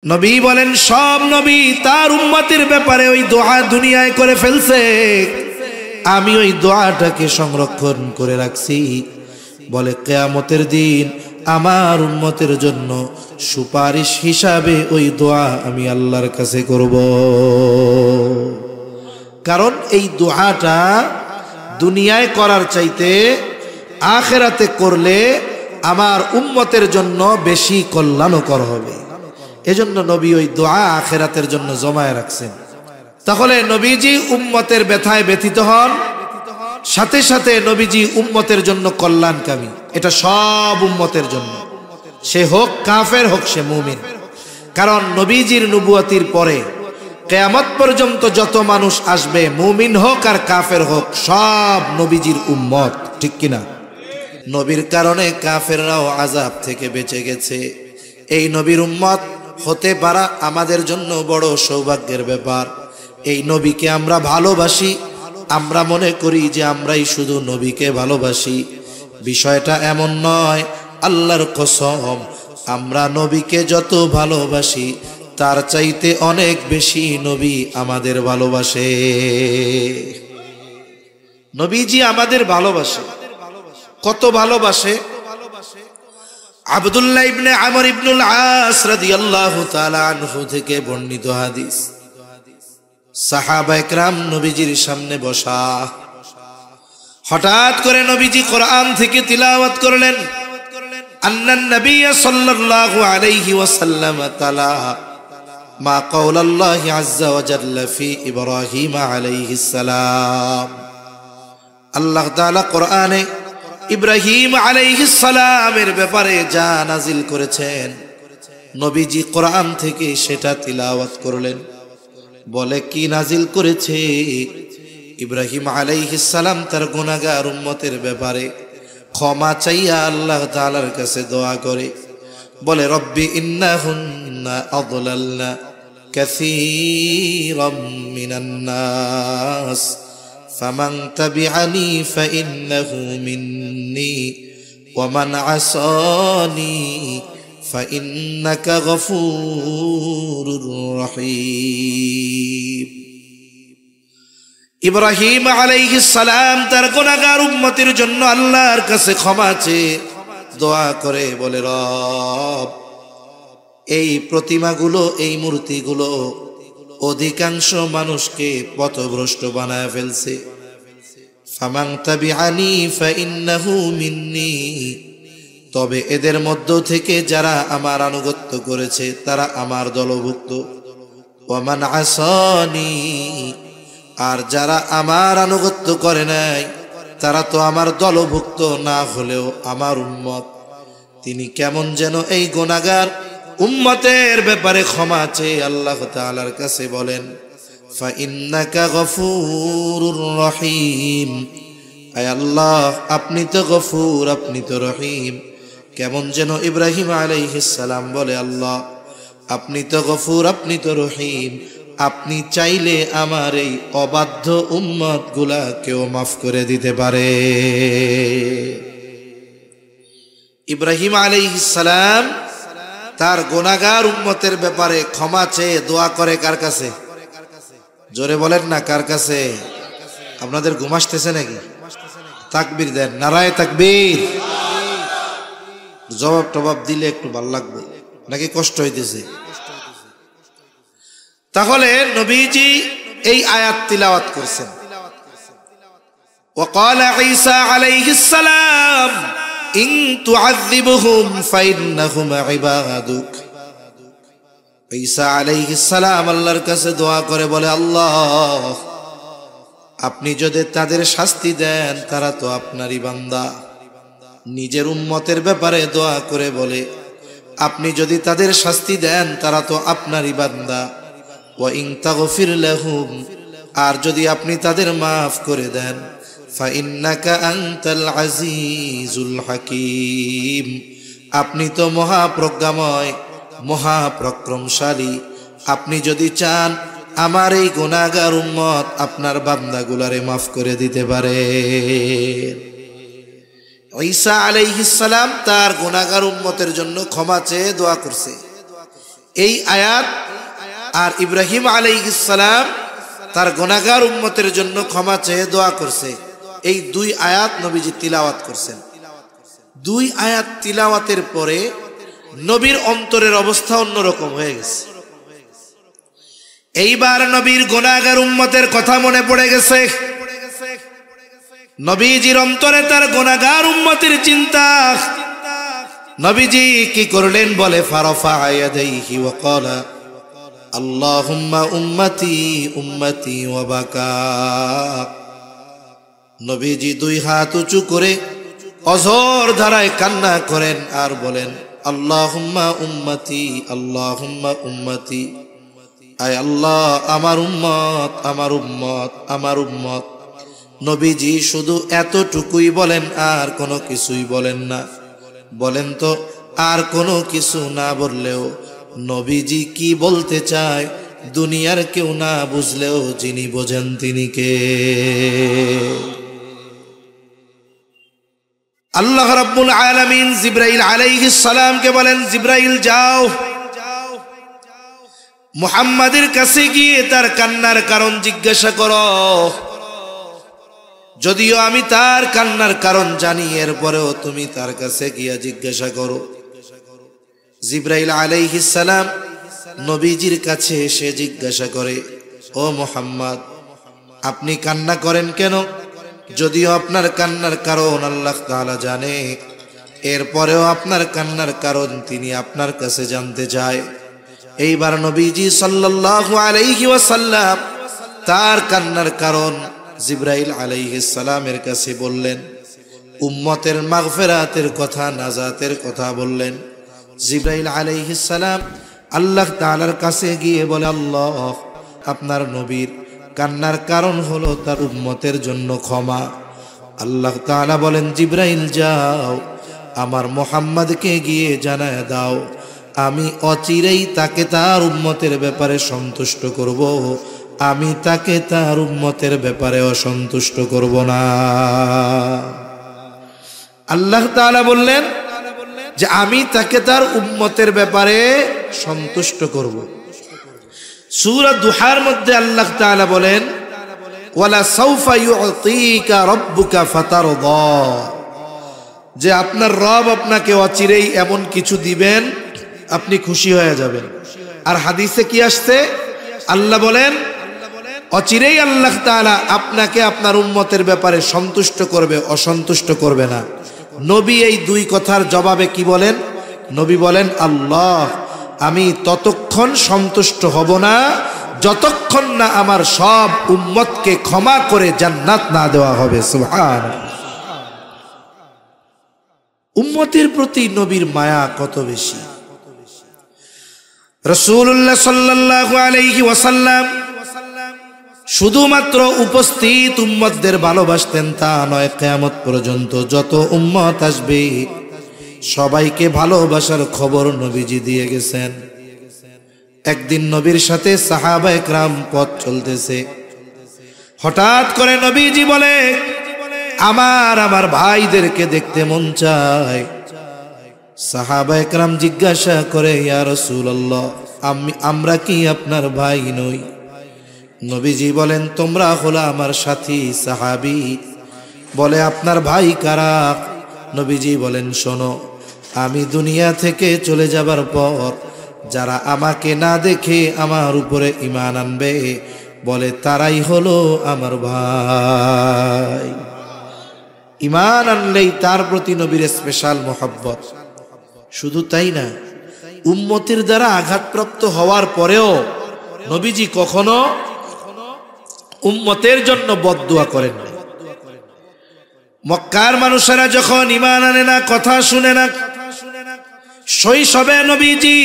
নবী বলেন সব নবী তার উম্মতের ব্যাপারে ওই দোয়া দুনিয়ায় করে ফেলছে, আমি ওই দোয়াটাকে সংরক্ষণ করে রাখছি। বলে কিয়ামতের দিন আমার উম্মতের জন্য সুপারিশ হিসাবে ওই দোয়া আমি আল্লাহর কাছে করব। কারণ এই দোয়াটা দুনিয়ায় করার চাইতে আখিরাতে করলে আমার উম্মতের জন্য বেশি কল্যাণকর হবে। এজন্য নবী ওই দোয়া আখিরাতের জন্য জমায় রাখছেন। তাহলে নবীজি উম্মতের ব্যথায় ব্যথিত হন, সাথে সাথে নবীজি উম্মতের জন্য কল্যাণকামী। এটা সব উম্মতের জন্য, সে হোক কাফের হোক সে মুমিন। কারণ নবীজির নবুয়তির পরে কিয়ামত পর্যন্ত যত মানুষ আসবে, মুমিন হোক আর কাফের হোক, সব নবীজির উম্মত, ঠিক কিনা? নবীর কারণে কাফেররাও আযাব থেকে বেঁচে গেছে। এই নবীর উম্মত হতে পারা আমাদের জন্য বড় সৌভাগ্যের ব্যাপার। এই নবীকে আমরা ভালোবাসি, আমরা মনে করি যে আমরাই শুধু নবীকে ভালোবাসি। বিষয়টা এমন নয়। আল্লাহর কসম, আমরা নবীকে যত ভালোবাসি তার চাইতে অনেক বেশি নবী আমাদের ভালোবাসে। নবীজি আমাদের ভালোবাসে। কত ভালোবাসে? আব্দুল্লাহ ইবনে আমর ইবনুল আস রাদিয়াল্লাহু তাআলা আনহু থেকে বর্ণিত হাদিস। সাহাবা একরাম নবীজির সামনে বসা, হঠাৎ করে নবীজি কোরআন থেকে তিলাওয়াত করলেন। আন্নান নবী সাল্লাল্লাহু আলাইহি ওয়াসাল্লাম তাআলা মা কাওলাল্লাহি আযজা ওয়া জাল্লা ফি ইব্রাহিম আলাইহিস সালাম। আল্লাহ তাআলা কোরআনে ইব্রাহিম আলাইহিস সালামের ব্যাপারে যা নাজিল করেছেন, নবীজি কোরআন থেকে সেটা তিলাওয়াত করলেন। বলে কি নাজিল করেছে? ইব্রাহিম আলাইহিস সালাম তার গুনাহগার উম্মতের ব্যাপারে ক্ষমা চাইয়া আল্লাহ তাআলার কাছে দোয়া করে। বলে রব্বি ইন্নাহুন্না আদলালনা কাসীরাম মিনান নাস ফামান তাবিআনি ফাইন্নাহু মিন্নি ওয়া মান আসানি ফাইন্নাকা গফুরুর রহিম। ইব্রাহিম আলাইহিস সালাম তার গুনাহগার উম্মতের জন্য আল্লাহর কাছে ক্ষমা চেয়ে দোয়া করে। বলে রব, এই প্রতিমাগুলো, এই মূর্তিগুলো অধিকাংশ মানুষকে পথভ্রষ্ট বানায় ফেলছে। ফামান তাবিআনি ফাইন্নাহু মিন্নি, তবে এদের মধ্য থেকে যারা আমার আনুগত্য করেছে তারা আমার দলভুক্ত। ওয়া মান আসানি, আর যারা আমার আনুগত্য করে নাই তারা তো আমার দলভুক্ত না হলেও আমার উম্মত। তিনি কেমন যেন এই গুনাহগার উম্মতের ব্যাপারে ক্ষমা চেয়ে আল্লাহ তাআলার কাছে বলেন ফাইন্নাকা গফুরুর রহিম। আয় আল্লাহ, আপনি তো গফুর, আপনি তো রহিম। কেমন যেন ইব্রাহিম আলাইহিস সালাম বলে, আল্লাহ আপনি তো গফুর, আপনি তো রহিম, আপনি চাইলে আমার এই অবাধ্য উম্মত গুলাকেও মাফ করে দিতে পারে। ইব্রাহিম আলাইহিস সালাম তার গুনাহগার উম্মতের ব্যাপারে ক্ষমা চেয়ে দোয়া করে কার কাছে? জোরে বলেন না, কার কাছে? আপনাদের ঘুম আসতেছে নাকি? তাকবীর দেন, নারায়ে তাকবীর। জবাব টবাব দিলে একটু ভালো লাগবে, নাকি কষ্ট হইতেছে? তাহলে নবীজি এই আয়াত তিলাওয়াত করছেন। وقال عيسى عليه السلام إن تعذبهم فإنهم عبادك। ঈসা আলাইহিস সালাম আল্লাহর কাছে দোয়া করে বলে, আল্লাহ আপনি যদি তাদের শাস্তি দেন তারা তো আপনারই বান্দা। নিজের উম্মতের ব্যাপারে দোয়া করে বলে, আপনি যদি তাদের শাস্তি দেন তারা তো আপনারই বান্দা। ওয়া ইন তাগফির লাহুম, আর যদি আপনি তাদের মাফ করে দেন, ফাইন্নাকা আনতাল আজিজুল হাকীম, আপনি তো মহাপ্রজ্ঞাময়, মহাপরাক্রমশালী। আপনি যদি চান আমার এই গুনাহগার উম্মত আপনার বান্দাগুলারে মাফ করে দিতে পারে। ঈসা আলাইহিস সালাম তার গুনাহগার উম্মতের জন্য ক্ষমা চেয়ে দোয়া করছে। এই আয়াত আর ইব্রাহিম আলাইহিস সালাম তার গুনাহগার উম্মতের জন্য ক্ষমা চেয়ে দোয়া করছে, এই দুই আয়াত নবীজি তিলাওয়াত করছেন। দুই আয়াত তিলাওয়াতের পরে নবীর অন্তরের অবস্থা অন্যরকম হয়ে গেছে। এইবার নবীর গুনাহগার উম্মতের কথা মনে পড়ে গেছে। নবীজির অন্তরে তার গুনাহগার উম্মতের চিন্তা। নবীজি কি করলেন বলে ফারাফা ইয়াদাইহি ওয়া ক্বালা আল্লাহুম্মা উম্মতি উম্মতি ওয়া বাকা। নবীজি দুই হাত উঁচু করে অঝোর ধারায় কান্না করেন আর বলেন আল্লাহুম্মা উম্মতি আল্লাহুম্মা উম্মতি, আয় আল্লাহ আমার উম্মত আমার উম্মত আমার উম্মত। নবীজি শুধু এতটুকুই বলেন, আর কোনো কিছুই বলেন না। বলেন তো, আর কোনো কিছু না বললেও নবীজি কি বলতে চায় দুনিয়ার কেউ না বুঝলেও যিনি বোঝেন তিনি কে? আল্লাহ রাব্বুল আলামিন জিবরাইল আলাইহিস সালামকে বলেন, জিবরাইল যাও মুহাম্মাদের কাছে গিয়ে তার কান্নার কারণ জিজ্ঞাসা করো। যদিও আমি তার কান্নার কারণ জানি, এরপরেও তুমি তার কাছে গিয়া জিজ্ঞাসা করো। জিবরাইল আলাইহিস সালাম নবীজির কাছে এসে জিজ্ঞাসা করে, ও মুহাম্মদ আপনি কান্না করেন কেন? যদিও আপনার কান্নার কারণ আল্লাহ তাআলা জানে, এরপরেও আপনার কান্নার কারণ তিনি আপনার কাছে জানতে চায়। এইবার নবীজি সাল্লাল্লাহু আলাইহি ওয়াসাল্লাম তার কান্নার কারণ জিবরাইল আলাইহিস সালামের কাছে বললেন, উম্মতের মাগফিরাতের কথা, নাজাতের কথা বললেন। জিবরাইল আলাইহিস সালাম আল্লাহ তাআলার কাছে গিয়ে বলে, আল্লাহ আপনার নবীর কান্নার কারণ হলো তার উম্মতের জন্য ক্ষমা। আল্লাহ তাআলা বলেন, জিবরাইল যাও আমার মুহাম্মদকে গিয়ে জানায় দাও, আমি অচিরেই তাকে তার উম্মতের ব্যাপারে সন্তুষ্ট করব, আমি তাকে তার উম্মতের ব্যাপারে অসন্তুষ্ট করব না। আল্লাহ তাআলা বললেন যে আমি তাকে তার উম্মতের ব্যাপারে সন্তুষ্ট করব। সূরা দুহার মধ্যে আল্লাহ তাআলা বলেন, ওয়ালা সাউফা ইউতিকা রাব্বুকা ফাতারদা, যে আপনার রব আপনাকে অচিরেই এমন কিছু দিবেন আপনি খুশি হয়ে যাবেন। আর হাদিসে কি আসছে? আল্লাহ বলেন অচিরেই আল্লাহ তাআলা আপনাকে আপনার উম্মতের ব্যাপারে সন্তুষ্ট করবে, অসন্তুষ্ট করবে না। নবী এই দুই কথার জবাবে কি বলেন? নবী বলেন, আল্লাহ আমি ততক্ষণ সন্তুষ্ট হব না যতক্ষণ না আমার সব উম্মতকে ক্ষমা করে জান্নাত না দেওয়া হবে। সুবহানাল্লাহ। উম্মতের প্রতি নবীর মায়া কত বেশি। রাসূলুল্লাহ সাল্লাল্লাহু আলাইহি ওয়াসাল্লাম শুধুমাত্র উপস্থিত উম্মতদের ভালোবাসতেন তা নয়, কিয়ামত পর্যন্ত যত উম্মত আসবে সবাইকে ভালোবাসার খবর নবীজি দিয়ে গেছেন। একদিন নবীর সাথে সাহাবায়ে কেরাম পথ চলতেছে, হঠাৎ করে নবীজি বলে, আমার ভাইদেরকে দেখতে মন চায়। সাহাবায়ে কেরাম জিজ্ঞাসা করে, ইয়া রাসূলুল্লাহ আমরা কি আপনার ভাই নই? নবীজি বলেন, তোমরা হলো আমার সাথী সাহাবী। বলে, আপনার ভাই কারা? নবীজি বলেন, শোনো, আমি দুনিয়া থেকে চলে যাবার পর যারা আমাকে না দেখে আমার উপরে ঈমান আনবে, বলে তারাই হলো আমার ভাই। ঈমান আনলেই তার প্রতি নবীর স্পেশাল মোহাব্বত। শুধু তাই না, উম্মতের দ্বারা আঘাতপ্রাপ্ত হওয়ার পরেও নবীজি কখনো উম্মতের জন্য বদদুয়া করেন না। মক্কার মানুষেরা যখন ঈমান আনে না, কথা শুনে না, শৈশবে নবীজি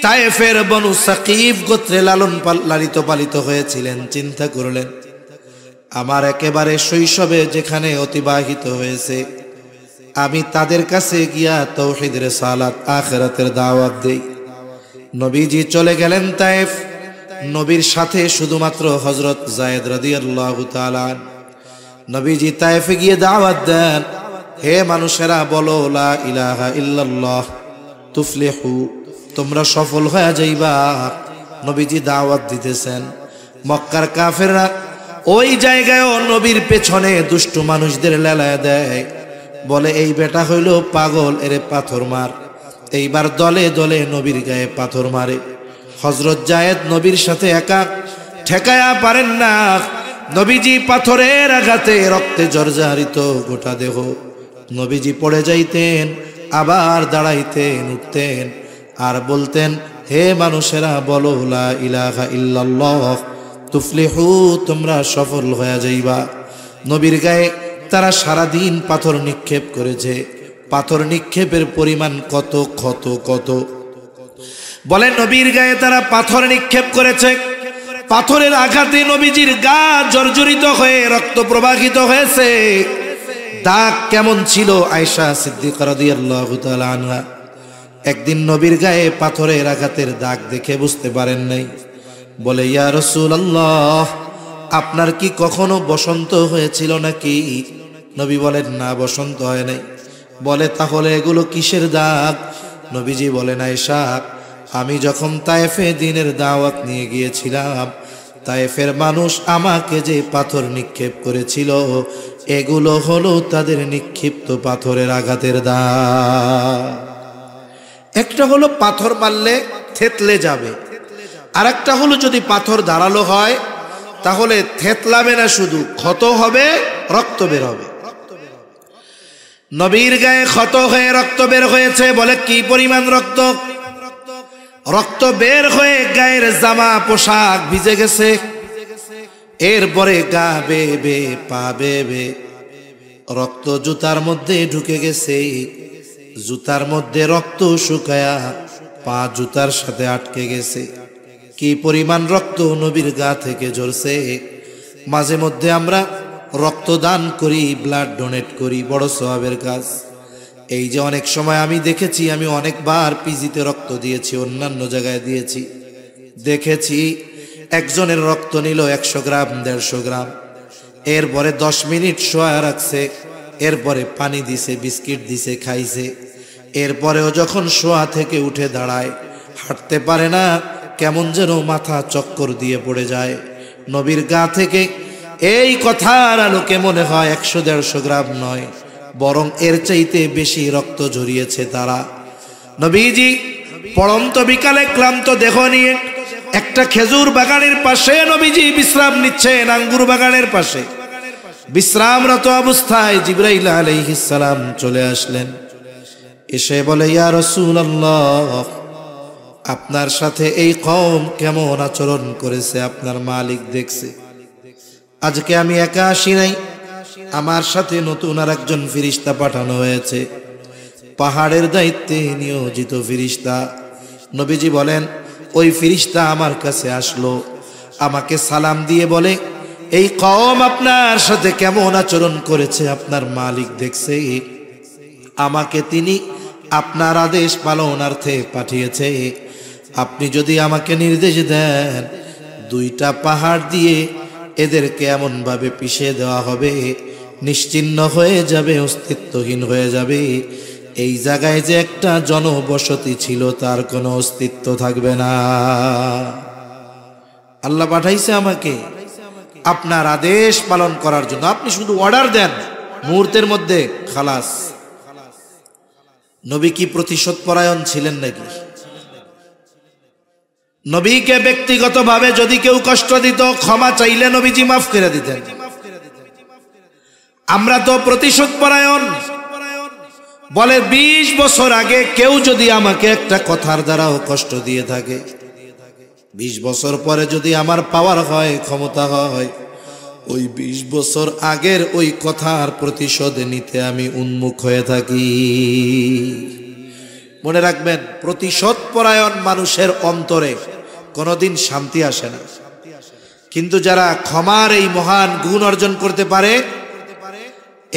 তায়েফের বনু সাকিফ গোত্রে লালিত পালিত হয়েছিলেন। চিন্তা করলেন, আমার একেবারে শৈশবে যেখানে অতিবাহিত হয়েছে, আমি তাদের কাছে গিয়া তাওহীদ, রিসালাত, আখিরাতের দাওয়াত দেই। নবীজি চলে গেলেন তায়েফ। নবীর সাথে শুধুমাত্র হযরত যায়েদ রাদিয়াল্লাহু তাআলা। নবীজি তায়েফে গিয়ে দাওয়াত দেন, হে মানুষেরা বলো লা ইলাহা ইল্লাল্লাহ তুফলিহু, তোমরা সফল হয়ে যাইবা। নবীজি দাওয়াত দিতেছেন। মক্কার কাফেররা ওই জায়গায়ও নবীর পেছনে দুষ্টু মানুষদের লেলায় দেয়, বলে এই বেটা হইল পাগল, এরে পাথর মার। এইবার দলে দলে নবীর গায়ে পাথর মারে। হযরত যায়েদ নবীর সাথে একা, ঠেকায়া পারেন না। নবীজি পাথরের আঘাতে রক্তে জর্জরিত গোটা দেহ। নবীজি পড়ে যাইতেন, আবার দাঁড়াইতেন, উঠতেন আর বলতেন, হে মানুষেরা বলো লা ইলাহা ইল্লাল্লাহ তুফলিহু, তোমরা সফল হয়ে যাইবা। নবীর গায়ে তারা সারাদিন পাথর নিক্ষেপ করেছে। পাথর নিক্ষেপের পরিমাণ কত কত কত। বলে নবীর গায়ে তারা পাথর নিক্ষেপ করেছে। পাথরের আঘাতে নবীজির গা জর্জরিত হয়ে রক্ত প্রবাহিত হয়েছে। দাগ কেমন ছিল আয়েশা সিদ্দিকা রাদিয়াল্লাহু তাআলা আনহা একদিন নবীর গায়ে পাথরের আঘাতের দাগ দেখে বুঝতে পারেন নাই। বলে, ইয়া রাসূলুল্লাহ, আপনার কি কখনো বসন্ত হয়েছিল নাকি? নবী বলেন, না, বসন্ত হয় নাই। বলে, তাহলে এগুলো কিসের দাগ? নবীজি বলেন, আয়েশা, আমি যখন তায়েফে দ্বীনের দাওয়াত নিয়ে গিয়েছিলাম, তায়েফের মানুষ আমাকে যে পাথর নিক্ষেপ করেছিল, এগুলো হলো তাদের নিক্ষিপ্ত পাথরের আঘাতের দাগ। একটা হলো পাথর মারলে থেতলে যাবে, আর একটা হলো যদি পাথর ধারালো হয় তাহলে থেতলাবে না, শুধু ক্ষত হবে, রক্ত বের হবে। নবীর গায়ে ক্ষত হয়ে রক্ত বের হয়েছে। বলে, কি পরিমাণ রক্ত? রক্ত বের হয়ে গায়ের জামা পোশাক ভিজে গেছে। এরপরে গা বেয়ে পা বেয়ে রক্ত জুতার মধ্যে ঢুকে গেছে। জুতার মধ্যে রক্ত শুকায়া পা জুতার সাথে আটকে গেছে। কি পরিমাণ রক্ত নবীর গা থেকে ঝরছে। মাঝে মধ্যে আমরা রক্তদান করি, ব্লাড ডোনেট করি, বড় সওয়াবের কাজ। এই যে অনেক সময় আমি দেখেছি, আমি অনেকবার পিজিতে রক্ত দিয়েছি, অন্যান্য জায়গায় দিয়েছি, দেখেছি একজনের রক্ত নিল 100 গ্রাম 150 গ্রাম, এরপরে 10 মিনিট শোয়া রাখছে, এরপরে পানি দিছে, বিস্কিট দিছে, খাইছে। এরপরেও যখন শোয়া থেকে উঠে দাঁড়ায়, হাঁটতে পারে না, কেমন যেন মাথা চক্কর দিয়ে পড়ে যায়। নবীর গা থেকে এই কথার আলোকে মনে হয় 100-150 গ্রাম নয়, বরং এর চাইতে বেশি রক্ত ঝরিয়েছে তারা। নবীজি পড়ন্ত বিকালে ক্লান্ত দেহ নিয়ে একটা খেজুর বাগানের পাশে নবীজি বিশ্রাম নিচ্ছেন। আঙ্গুর বাগানের পাশে বিশ্রামরত অবস্থায় জিবরাইল আলাইহিস সালাম চলে আসলেন। এসে বলে, ইয়া রাসূলুল্লাহ, আপনার সাথে এই কওম কেমন আচরণ করেছে আপনার মালিক দেখছে। আজকে আমি একা আসি নাই, আমার সাথে নতুন আর একজন ফেরেশতা পাঠানো হয়েছে, পাহাড়ের দায়িত্বে নিয়োজিত ফেরেশতা। নবীজি বলেন, ওই ফেরেশতা আমার কাছে আসলো, আমাকে সালাম দিয়ে বলে, এই কওম আপনার সাথে কেমন আচরণ করেছে আপনার মালিক দেখছে। আমাকে তিনি আপনার আদেশ পালনার্থে পাঠিয়েছে। আপনি যদি আমাকে নির্দেশ দেন, 2টা পাহাড় দিয়ে এদেরকে এমনভাবে পিষে দেওয়া হবে, নিশ্চিহ্ন হয়ে যাবে, অস্তিত্বহীন হয়ে যাবে। এই জায়গায় যে একটা জনবসতি ছিল, তার কোনো অস্তিত্ব থাকবে না। আল্লাহ পাঠাইছে আমাকে আপনার আদেশ পালন করার জন্য। আপনি শুধু অর্ডার দেন, মুহূর্তের মধ্যে খালাস। নবী কি প্রতিশোধ পরায়ণ ছিলেন নাকি? নবীকে ব্যক্তিগতভাবে যদি কেউ কষ্ট দিত, ক্ষমা চাইলে নবীজি মাফ করে দিতেন। আমরা তো প্রতিশোধ পরায়ণ। বলে, 20 বছর আগে কেউ যদি আমাকে একটা কথার দ্বারাও কষ্ট দিয়ে থাকে, 20 বছর পরে যদি আমার পাওয়ার হয়, ক্ষমতা হয়, ওই 20 বছর আগের ওই কথার প্রতিশোধ নিতে আমি উন্মুখ হয়ে থাকি। মনে রাখবেন, প্রতিশোধ পরায়ণ মানুষের অন্তরে কোনোদিন শান্তি আসে না। কিন্তু যারা ক্ষমার এই মহান গুণ অর্জন করতে পারে,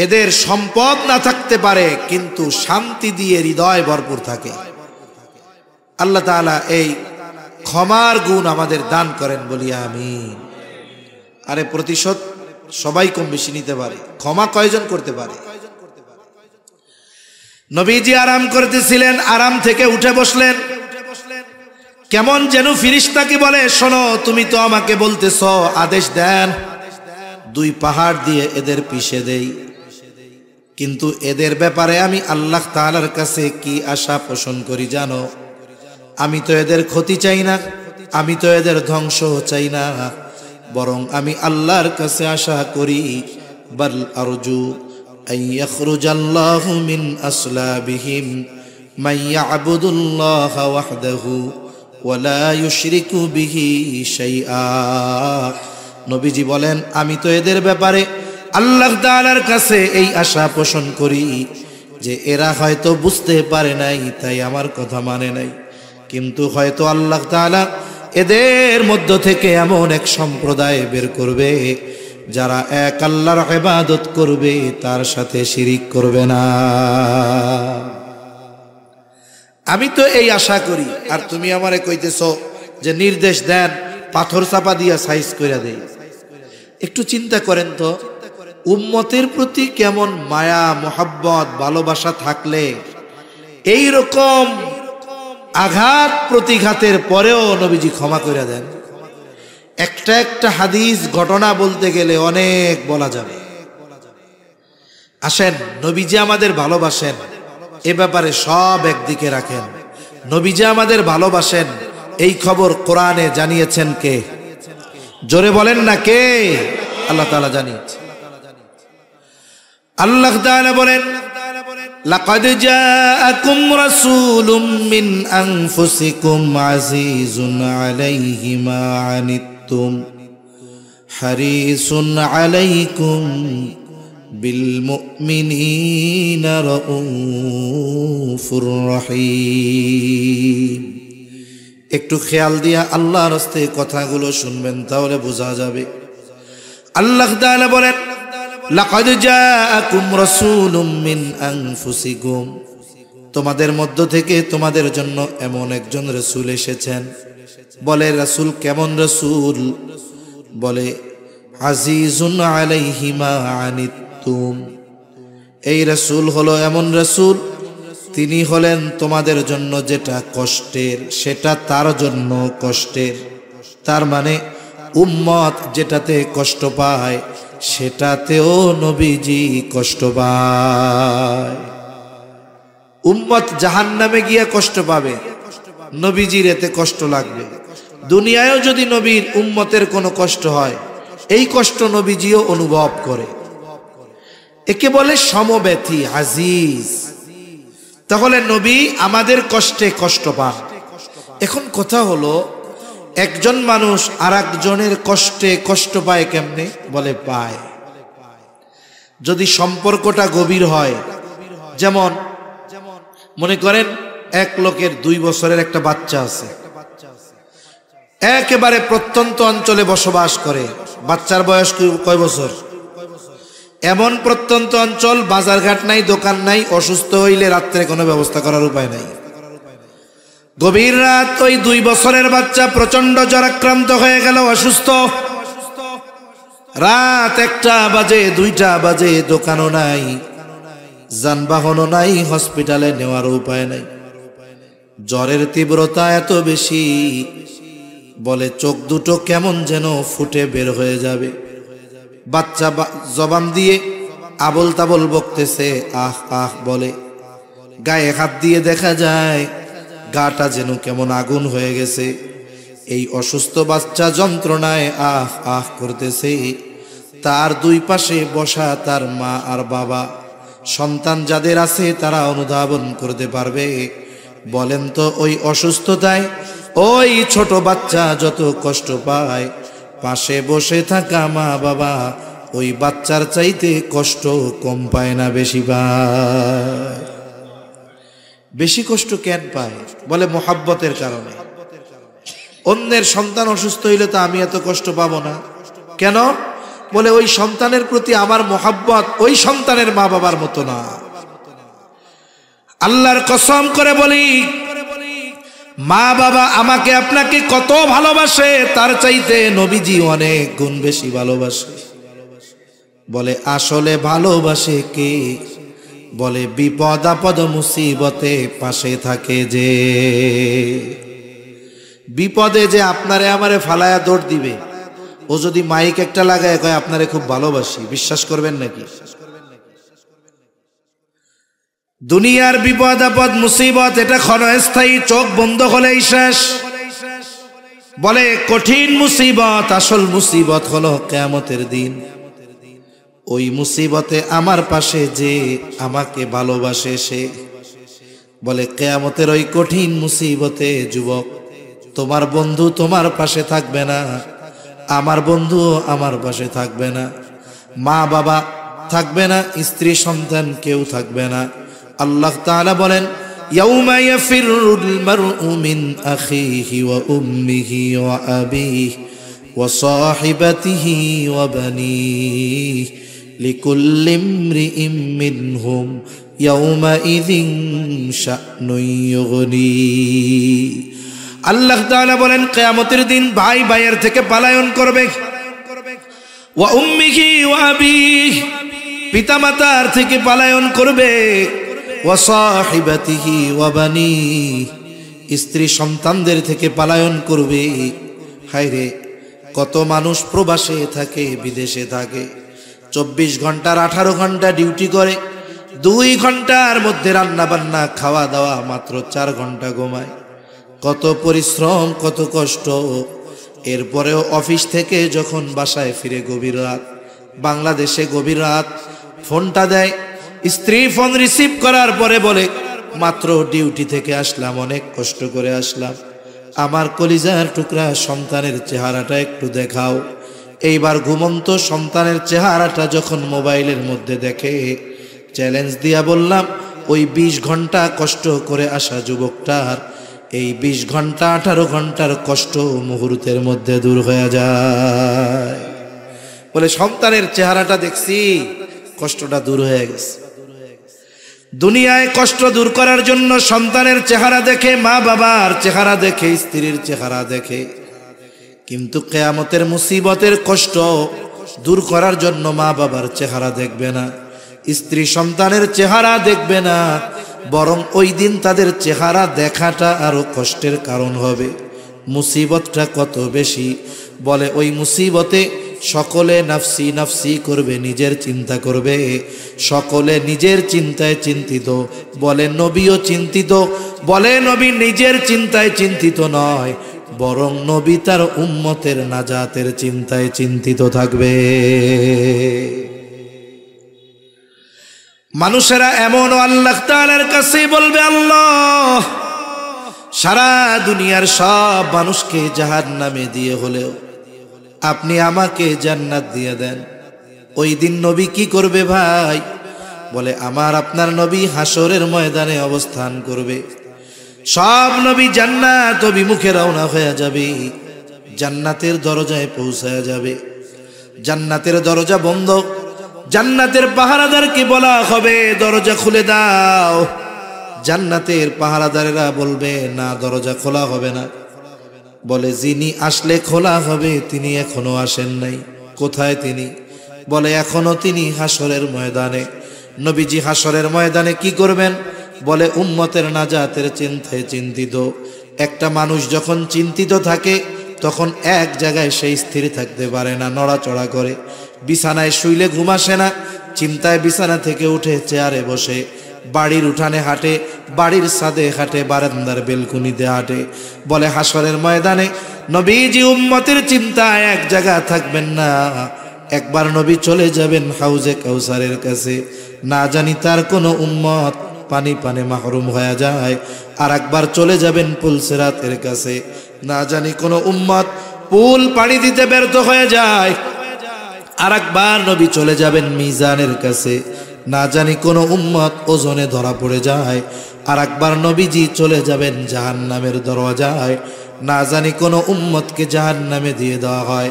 এদের সম্পদ না থাকতে পারে কিন্তু শান্তি দিয়ে হৃদয় ভরপুর থাকে। আল্লাহ তাআলা এই ক্ষমার গুণ আমাদের দান করেন, বলি আমিন। আরে প্রতিশোধ সবাই কম বেশি নিতে পারে, ক্ষমা কয়জন করতে পারে? নবীজি আরাম করতেছিলেন, আরাম থেকে উঠে বসলেন। কেমন যেন ফিরিস্তাকে বলে, শোনো, তুমি তো আমাকে বলতেছ, আদেশ দেন দুই পাহাড় দিয়ে এদের পিষে দেই, কিন্তু এদের ব্যাপারে আমি আল্লাহ তাআলার কাছে কি আশা পোষণ করি জানো? আমি তো এদের ক্ষতি চাই না, আমি তো এদের ধ্বংস চাই না, বরং আমি আল্লাহর কাছে আশা করি, বাল আরজু আন ইয়াখরুজাল্লাহু মিন আসলাবিহিম মান ইয়াবুদুল্লাহা ওয়াহদাহু ওয়া লা ইউশরিকু বিহি শাইআ। নবীজি বলেন, আমি তো এদের ব্যাপারে আল্লাহ তাআলার কাছে এই আশা পোষণ করি যে এরা হয়তো বুঝতে পারে নাই, তাই আমার কথা মানে নাই, কিন্তু হয়তো আল্লাহ তাআলা এদের মধ্য থেকে এমন এক সম্প্রদায় বের করবে যারা এক আল্লাহর ইবাদত করবে, তার সাথে শিরিক করবে না। আমি তো এই আশা করি, আর তুমি আমারে কইতেছ যে নির্দেশ দেন পাথর চাপা দিয়া সাইজ কইরা দেই। একটু চিন্তা করেন তো, উম্মতের প্রতি কেমন মায়া, মোহাব্বত, ভালোবাসা থাকলে এই রকম আঘাত প্রতিঘাতের পরেও নবীজি ক্ষমা করে দেন। একটা একটা হাদিস ঘটনা বলতে গেলে অনেক বলা যাবে। আসেন, নবীজি আমাদের ভালোবাসেন এ ব্যাপারে সব একদিকে রাখেন। নবীজি আমাদের ভালোবাসেন এই খবর কোরআনে জানিয়েছেন কে? জোরে বলেন না কে? আল্লাহ তাআলা জানিয়েছেন। আল্লাহ তাআলা বলেন, লাকাদ জাআকুম রাসূলুম মিন আনফুসিকুম আজিজুন আলাইহি মা আনিতুম হারিসুন আলাইকুম বিল মুমিনিনা রাউফুর রহিম। একটু খেয়াল দিয়া আল্লাহর রাস্তায় কথাগুলো শুনবেন, তাহলে বোঝা যাবে। আল্লাহ তাআলা বলেন, লাকাদ জাআকুম রাসূলুম মিন আনফুসিকুম, তোমাদের মধ্য থেকে তোমাদের জন্য এমন একজন রাসূল এসেছেন। বলে রাসূল কেমন রাসূল? বলে আজিজুন আলাইহি মা আনিতুম, এই রাসূল হলো এমন রাসূল, তিনি হলেন তোমাদের জন্য যেটা কষ্টের সেটা তার জন্য কষ্টের। তার মানে উম্মত যেটাতে কষ্ট পায় সেটাতেও নবীজি কষ্ট পায়। উম্মত জাহান্নামে গিয়ে কষ্ট পাবে, নবীজির এতে কষ্ট লাগবে। দুনিয়ায়ও যদি নবীর উম্মতের কোনো কষ্ট হয়, এই কষ্ট নবীজিও অনুভব করে। একে বলে সমব্যথী, আজিজ। তাহলে নবী আমাদের কষ্টে কষ্ট পান। এখন কথা হলো, একজন মানুষ আর একজনের কষ্টে কষ্ট পায় কেমনে? বলে পায় যদি সম্পর্কটা গভীর হয়। যেমন মনে করেন এক লোকের 2 বছরের একটা বাচ্চা আছে, একেবারে প্রত্যন্ত অঞ্চলে বসবাস করে। বাচ্চার বয়স কয় বছর? এমন প্রত্যন্ত অঞ্চল, বাজারঘাট নাই, দোকান নাই, অসুস্থ হইলে রাত্রে কোনো ব্যবস্থা করার উপায় নাই। গভীর রাত ওই 2 বছরের বাচ্চা প্রচন্ড জ্বরাক্রান্ত হয়ে গেল, অসুস্থ। রাত 1টা বাজে, 2টা বাজে, দোকানও নাই, যানবাহনও নাই, হসপিটালে নেওয়ার উপায় নাই। জ্বরের তীব্রতা এত বেশি, বলে চোখ দুটো কেমন যেন ফুটে বের হয়ে যাবে। বাচ্চা জবান দিয়ে আবল তাবল বকতেছে, আহ আহ বলে। গায়ে হাত দিয়ে দেখা যায় গাটা যেন কেমন আগুন হয়ে গেছে। এই অসুস্থ বাচ্চা যন্ত্রণায় আহ আহ করতেছে। তার 2 পাশে বসা তার মা আর বাবা। সন্তান যাদের আছে তারা অনুধাবন করতে পারবে। বলেন তো, ওই অসুস্থতায় ওই ছোট বাচ্চা যত কষ্ট পায়, পাশে বসে থাকা মা বাবা ওই বাচ্চার চাইতে কষ্ট কম পায় না? বেশি পায়। বেশি কষ্ট কেন পায়? বলে মোহাব্বতের কারণে। অন্যের সন্তান অসুস্থ হইলে তো আমি এত কষ্ট পাবো না। কেন? বলে ওই সন্তানের প্রতি আমার মোহাব্বত ওই সন্তানের মা বাবার মতো না। আল্লাহর কসম করে বলি, মা বাবা আমাকে আপনাকে কত ভালোবাসে, তার চাইতে নবীজি অনেক গুণ বেশি ভালোবাসে। বলে আসলে ভালোবাসে কে? বলে বিপদ আপদ মুসিবতে পাশে থাকে যে। বিপদে যে আপনারে আমারে ফালায়া দৌড় দিবে, ও যদি মাইক একটা লাগায় কয় আপনারে খুব ভালোবাসি, বিশ্বাস করবেন নাকি? দুনিয়ার বিপদ আপদ মুসিবত এটা ক্ষণস্থায়ী, চোখ বন্ধ হলেই শেষ। বলে কঠিন মুসিবত, আসল মুসিবত হলো কিয়ামতের দিন। ওই মুসিবতে আমার পাশে যে আমাকে ভালোবাসে সে। বলে কিয়ামতের ওই কঠিন মুসিবতে যুবক, তোমার বন্ধু তোমার পাশে থাকবে না, আমার বন্ধু আমার পাশে থাকবে না, মা বাবা থাকবে না, স্ত্রী সন্তান কেউ থাকবে না। আল্লাহ তাআলা বলেন, ইয়াউমা ইয়াফিরুল মারউ মিন আখিহি ওয়া উম্মিহি ওয়া আবিহি ওয়া সাহিবাতিহি ওয়া বানিহি লিকুল্লি ইমরিইম মিনহুম ইয়াউমাইযিন শা'নুন ইউগনি। আল্লাহ তাআলা বলেন, কিয়ামতের দিন ভাই ভাইয়ের থেকে পলায়ন করবে। ওয়া উম্মিহি ওয়া আবিহি, পিতামাতার থেকে পলায়ন করবে। ওয়া সাহিবাতিহি ওয়া বানিহি, স্ত্রী সন্তানদের থেকে পলায়ন করবে। হায়রে, কত মানুষ প্রবাসে থাকে, বিদেশে থাকে, 24 ঘন্টার 18 ঘন্টা ডিউটি করে, 2 ঘন্টার মধ্যে রান্না বান্না খাওয়া দাওয়া, মাত্র 4 ঘন্টা ঘুমায়। কত পরিশ্রম, কত কষ্ট। এরপরেও অফিস থেকে যখন বাসায় ফিরে গভীর রাত, বাংলাদেশে গভীর রাত, ফোনটা দেয়, স্ত্রী ফোন রিসিভ করার পরে বলে, মাত্র ডিউটি থেকে আসলাম, অনেক কষ্ট করে আসলাম, আমার কলিজার টুকরা সন্তানের চেহারাটা একটু দেখাও। এইবার ঘুমন্ত সন্তানের চেহারাটা যখন মোবাইলের মধ্যে দেখে, চ্যালেঞ্জ দিয়া বললাম, ওই 20 ঘন্টা কষ্ট করে আসা যুবকটার এই 20 ঘন্টা 18 ঘন্টার কষ্ট মুহূর্তের মধ্যে দূর হয়ে যায়। বলে সন্তানের চেহারাটা দেখছি, কষ্টটা দূর হয়ে গেছে। দুনিয়ায় কষ্ট দূর করার জন্য সন্তানের চেহারা দেখে, মা বাবার চেহারা দেখে, স্ত্রীর চেহারা দেখে, কিন্তু কিয়ামতের মুসিবতের কষ্ট দূর করার জন্য মা বাবার চেহারা দেখবে না, স্ত্রী সন্তানের চেহারা দেখবে না, বরং ওই দিন তাদের চেহারা দেখাটা আরো কষ্টের কারণ হবে। মুসিবতটা কত বেশি! বলে ওই মুসিবতে সকলে নাফসি নাফসি করবে, নিজের চিন্তা করবে, সকলে নিজের চিন্তায় চিন্তিত। বলে নবীও চিন্তিত। বলে নবী নিজের চিন্তায় চিন্তিত নয়, বরং নবী তার উম্মতের নাজাতের চিন্তায় চিন্তিত থাকবে। মানুষেরা এমন আল্লাহ তাআলার কাছে বলবে, আল্লাহ, সারা দুনিয়ার সব মানুষকে জাহান্নামে দিয়ে হলেও আপনি আমাকে জান্নাত দিয়ে দেন। ওই দিন নবী কি করবে ভাই? বলে আমার আপনার নবী হাসরের ময়দানে অবস্থান করবে। সব নবী জান্নাত অভিমুখে রওনা হয়ে যাবে, জান্নাতের দরজায় পৌঁছায় যাবে। জান্নাতের দরজা বন্ধ, জান্নাতের পাহারাদারকে বলা হবে দরজা খুলে দাও। জান্নাতের পাহারাদারেরা বলবে না, দরজা খোলা হবে না। বলে যিনি আসলে খোলা হবে তিনি এখনো আসেন নাই। কোথায় তিনি? বলে এখনো তিনি হাসরের ময়দানে। নবীজি হাসরের ময়দানে কি করবেন? বলে উম্মতের নাজাতের চিন্তায় চিন্তিত। একটা মানুষ যখন চিন্তিত থাকে তখন এক জায়গায় সে স্থির থাকতে পারে না, নড়াচড়া করে, বিছানায় শুইলে ঘুম আসে না, চিন্তায় বিছানা থেকে উঠে চেয়ারে বসে, বাড়ির উঠানে হাঁটে, বাড়ির ছাদে হাঁটে, বারান্দার বেলকুনিতে হাঁটে। বলে হাসরের ময়দানে নবীজি উম্মতের চিন্তায় এক জায়গা থাকবেন না। একবার নবী চলে যাবেন হাউজে কাউসারের কাছে, না জানি তার কোনো উম্মত পানি পানে মাহরুম হয়ে যায়। আর একবার চলে যাবেন পুল সিরাতের কাছে, না জানি কোনো উম্মত পুল পাড়ি দিতে ব্যর্থ হয়ে যায়। আর একবার নবী চলে যাবেন মিজানের কাছে, না জানি কোনো উম্মত ওজনে ধরা পড়ে যায়। আর একবার নবীজি চলে যাবেন জাহান্নামের দরজায়, না জানি কোনো উম্মতকে জাহান্নামে দিয়ে দেওয়া হয়।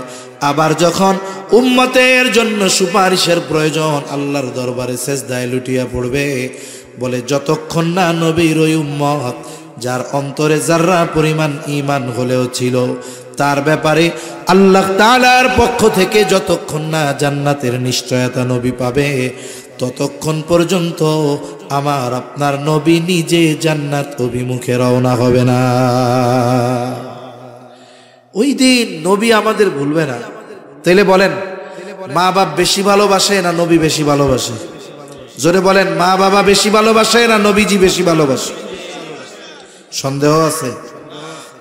আবার যখন উম্মতের জন্য সুপারিশের প্রয়োজন, আল্লাহর দরবারে সেজদায় লুটিয়া পড়বে। বলে যতক্ষণ না নবীর ওই উম্মত যার অন্তরে যাররা পরিমাণ ঈমান হলেও ছিল, তার ব্যাপারে আল্লাহ তাআলার পক্ষ থেকে যতক্ষণ না জান্নাতের নিশ্চয়তা নবী পাবে, ততক্ষণ পর্যন্ত আমার আপনার নবী নিজে জান্নাত অভিমুখে রওনা হবে না। ওই দিন নবী আমাদের ভুলবে না। তাইলে বলেন, মা বাপ বেশি ভালোবাসে না নবী বেশি ভালোবাসে? জোরে বলেন, মা বাবা বেশি ভালোবাসে না নবীজি বেশি ভালোবাসে? সন্দেহ আছে?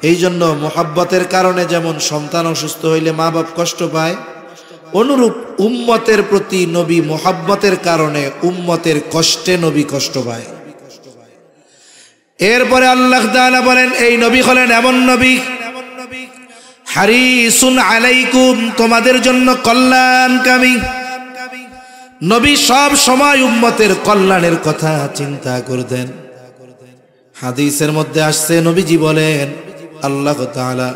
এই জন্য মোহাব্বতের কারণে যেমন সন্তান অসুস্থ হইলে মা বাপ কষ্ট পায়, অনুরূপ উম্মতের প্রতি নবী মোহাব্বতের কারণে উম্মতের কষ্টে নবী কষ্ট পায়। এরপরে আল্লাহ তাআলা বলেন, এই নবী হলেন এমন নবী, হারিসুন আলাইকুম, তোমাদের জন্য কল্যাণকামী নবী। সব সময় উম্মতের কল্যাণের কথা চিন্তা করতেন। হাদিসের মধ্যে আসছে, নবীজি বলেন আল্লাহ তাআলা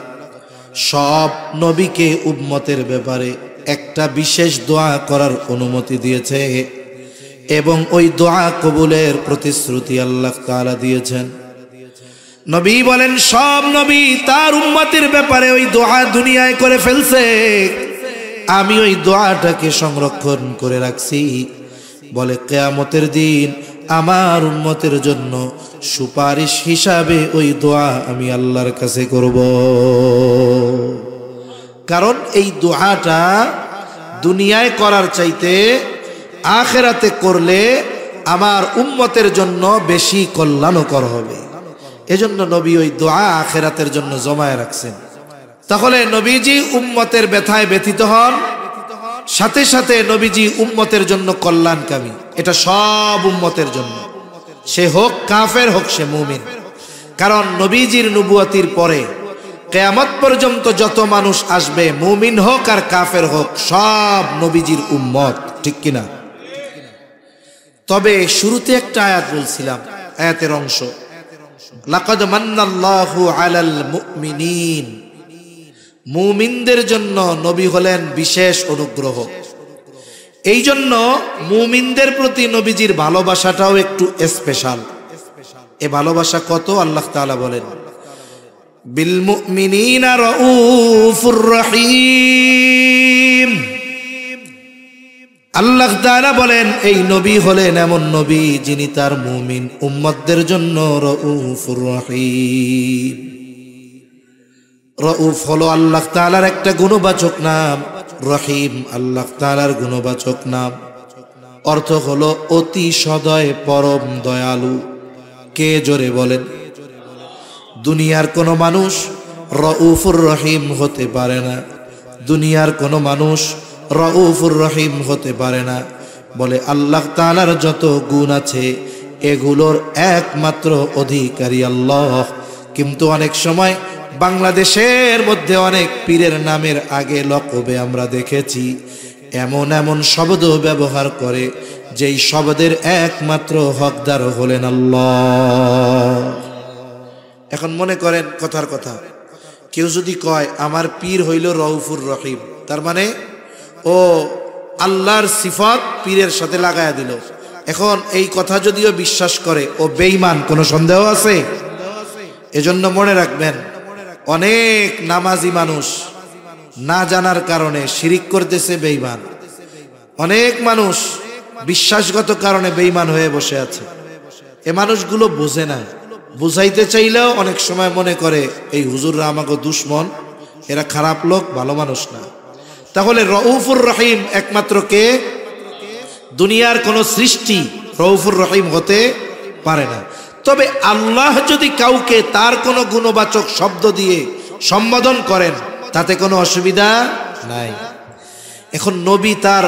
সব নবীকে উম্মতের ব্যাপারে একটা বিশেষ দোয়া করার অনুমতি দিয়েছে এবং ওই দোয়া কবুলের প্রতিশ্রুতি আল্লাহ তাআলা দিয়েছেন। নবী বলেন সব নবী তার উম্মতের ব্যাপারে ওই দোয়া দুনিয়ায় করে ফেলছে, আমি ওই দোয়াটাকে সংরক্ষণ করে রাখছি। বলে কিয়ামতের দিন আমার উম্মতের জন্য সুপারিশ হিসাবে ওই দোয়া আমি আল্লাহর কাছে করব। কারণ এই দোয়াটা দুনিয়ায় করার চাইতে আখিরাতে করলে আমার উম্মতের জন্য বেশি কল্যাণকর হবে। এজন্য নবী ওই দোয়া আখিরাতের জন্য জমায় রাখছেন। তাহলে নবীজি উম্মতের ব্যথায় ব্যথিত হন, সাথে সাথে নবীজি উম্মতের জন্য কল্যাণকামী। এটা সব উম্মতের জন্য, সে হোক কাফের হোক সে মুমিন। কারণ নবীজির নবুয়তির পরে কিয়ামত পর্যন্ত যত মানুষ আসবে, মুমিন হোক আর কাফের হোক, সব নবীজির উম্মত, ঠিক কিনা? তবে শুরুতে একটা আয়াত বলছিলাম, আয়াতের অংশ, লাকাদ মান্নাল্লাহু আলাল মুমিনিন, মুমিনদের জন্য নবী হলেন বিশেষ অনুগ্রহ। এই জন্য মুমিনদের প্রতি নবীজির ভালোবাসাটাও একটু স্পেশাল। এ ভালোবাসা কত? আল্লাহ তাআলা বলেন বিল মুমিনিনা রাউফুর রহিম। আল্লাহ তাআলা বলেন এই নবী হলেন এমন নবী যিনি তার মুমিন উম্মতদের জন্য রাউফুর রহিম। রাউফ হলো আল্লাহ তাআলার একটা গুণবাচক নাম, রহিম আল্লাহ তাআলার গুণবাচক নাম। অর্থ হলো অতি সদয়, পরম দয়ালু। কে জোরে বলেন? দুনিয়ার কোনো মানুষ রাউফুর রহিম হতে পারে না, দুনিয়ার কোনো মানুষ রাউফুর রহিম হতে পারে না। বলে আল্লাহ তাআলার যত গুণ আছে এগুলোর একমাত্র অধিকারী আল্লাহ। কিন্তু অনেক সময় বাংলাদেশের মধ্যে অনেক পীরের নামের আগে লকবে আমরা দেখেছি এমন এমন শব্দ ব্যবহার করে যেই শব্দের একমাত্র হকদার হলেন আল্লাহ। এখন মনে করেন কথার কথা, কেউ যদি কয় আমার পীর হইল রাউফুর রহিম, তার মানে ও আল্লাহর সিফাত পীরের সাথে লাগায়া দিল। এখন এই কথা যদিও বিশ্বাস করে ও বেঈমান, কোনো সন্দেহ আছে? এজন্য মনে রাখবেন, অনেক নামাজি মানুষ না জানার কারণে শিরিক করতেছে, বেঈমান। অনেক মানুষ বিশ্বাসগত কারণে বেঈমান হয়ে বসে আছে। এ মানুষগুলো বোঝে না, বুঝাইতে চাইলেও অনেক সময় মনে করে এই হুজুররা আমাকে দুশ্মন, এরা খারাপ লোক, ভালো মানুষ না। তাহলে রাউফুর রহিম একমাত্র কে? দুনিয়ার কোন সৃষ্টি রাউফুর রহিম হতে পারে না। তবে আল্লাহ যদি কাউকে তার কোনো গুণবাচক শব্দ দিয়ে সম্বোধন করেন তাতে কোনো অসুবিধা নাই। এখন নবী তার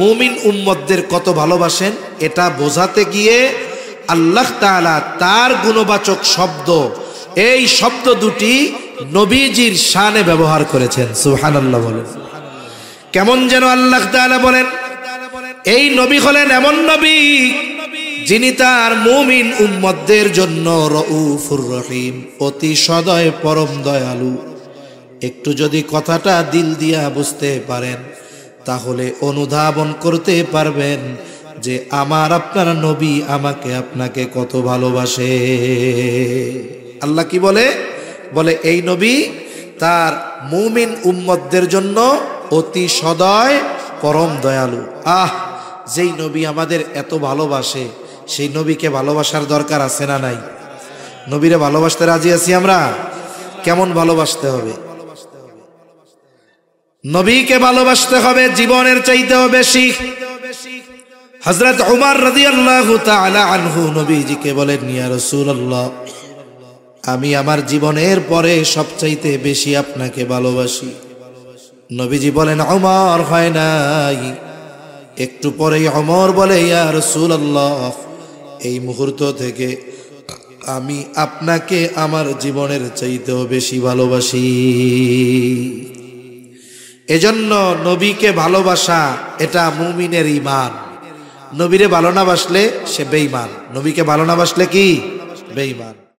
মুমিন উম্মতদের কত ভালোবাসেন এটা বোঝাতে গিয়ে আল্লাহ তাআলা তার গুণবাচক শব্দ, এই শব্দ দুটি নবীজির শানে ব্যবহার করেছেন। সুবহানাল্লাহ বলেন। কেমন যেন আল্লাহ তাআলা বলেন এই নবী হলেন এমন নবী যিনি তার মুমিন উম্মতদের জন্য রাউফুর রহিম, অতি সদয়, পরম দয়ালু। একটু যদি কথাটা দিল দিয়া বুঝতে পারেন তাহলে অনুধাবন করতে পারবেন যে আমার আপনার নবী আমাকে আপনাকে কত ভালোবাসে। আল্লাহ কি বলে? বলে এই নবী তার মুমিন উম্মতদের জন্য অতি সদয়, পরম দয়ালু। যেই নবী আমাদের এত ভালোবাসে সেই নবীকে ভালোবাসার দরকার আছে না নাই? নবীরে ভালোবাসতে রাজি আছি আমরা? কেমন ভালোবাসতে হবে? নবীকে ভালোবাসতে হবে জীবনের চাইতেও বেশি। হযরত উমর রাদিয়াল্লাহু তাআলা আনহু নবীজিকে বলেন, ইয়া রাসূলুল্লাহ, আমি আমার জীবনের পরে সবচাইতে বেশি আপনাকে ভালোবাসি। নবীজি বলেন, উমর, হয় নাই। একটু পরেই উমর বলে, ইয়া রাসূলুল্লাহ, এই মুহূর্ত থেকে আমি আপনাকে আমার জীবনের চাইতেও বেশি ভালোবাসি। এজন্য নবীকে ভালোবাসা এটা মুমিনের ঈমান। নবীরে ভালো না বাসলে সে বেঈমান, নবীকে ভালো না বাসলে কি বেঈমান।